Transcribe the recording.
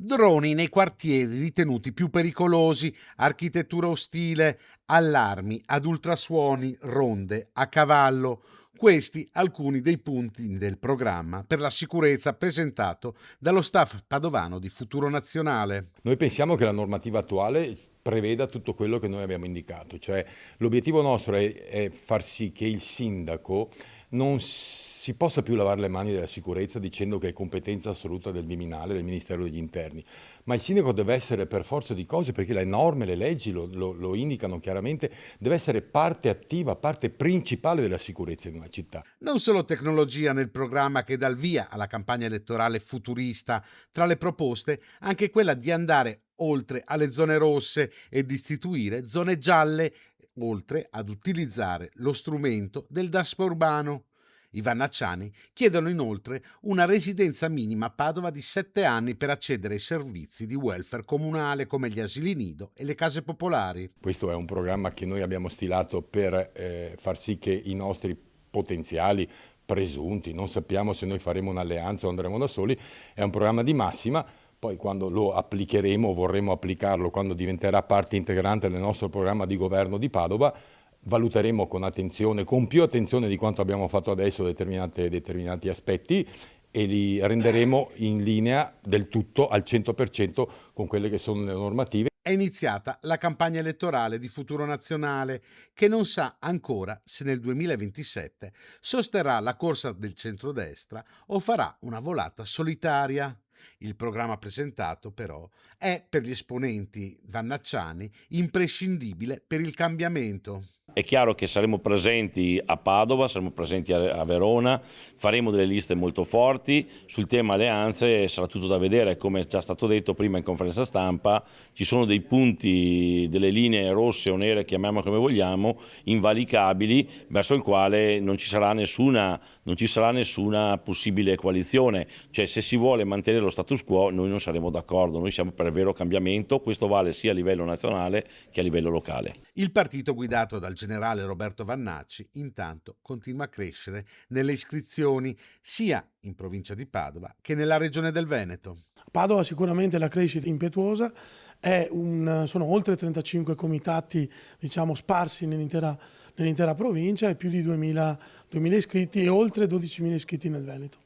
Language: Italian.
Droni nei quartieri ritenuti più pericolosi, architettura ostile, allarmi ad ultrasuoni, ronde a cavallo. Questi alcuni dei punti del programma per la sicurezza presentato dallo staff padovano di Futuro Nazionale. Noi pensiamo che la normativa attuale preveda tutto quello che noi abbiamo indicato, cioè l'obiettivo nostro è far sì che il sindaco non si possa più lavare le mani della sicurezza dicendo che è competenza assoluta del Viminale, del Ministero degli Interni, ma il sindaco deve essere per forza di cose, perché le norme, le leggi lo indicano chiaramente, deve essere parte attiva, parte principale della sicurezza in una città. Non solo tecnologia nel programma che dà il via alla campagna elettorale futurista, tra le proposte anche quella di andare oltre alle zone rosse e di istituire zone gialle, oltre ad utilizzare lo strumento del DASPO urbano. I vannacciani chiedono inoltre una residenza minima a Padova di 7 anni per accedere ai servizi di welfare comunale come gli asili nido e le case popolari. Questo è un programma che noi abbiamo stilato per far sì che i nostri potenziali presunti, non sappiamo se noi faremo un'alleanza o andremo da soli, è un programma di massima. Poi quando lo applicheremo, vorremmo applicarlo, quando diventerà parte integrante del nostro programma di governo di Padova, valuteremo con attenzione, con più attenzione di quanto abbiamo fatto adesso determinati aspetti e li renderemo in linea del tutto al 100% con quelle che sono le normative. È iniziata la campagna elettorale di Futuro Nazionale, che non sa ancora se nel 2027 sosterrà la corsa del centrodestra o farà una volata solitaria. Il programma presentato, però, è per gli esponenti vannacciani imprescindibile per il cambiamento. È chiaro che saremo presenti a Padova, saremo presenti a Verona, faremo delle liste molto forti. Sul tema alleanze sarà tutto da vedere, come è già stato detto prima in conferenza stampa, ci sono dei punti, delle linee rosse o nere, chiamiamole come vogliamo, invalicabili, verso il quale non ci sarà nessuna possibile coalizione. Cioè, se si vuole mantenere lo status quo, noi non saremo d'accordo, noi siamo per il vero cambiamento, questo vale sia a livello nazionale che a livello locale. Il partito guidato dal generale Roberto Vannacci intanto continua a crescere nelle iscrizioni sia in provincia di Padova che nella regione del Veneto. Padova sicuramente la crescita è impetuosa, sono oltre 35 comitati sparsi nell'intera provincia e più di 2.000 iscritti e oltre 12.000 iscritti nel Veneto.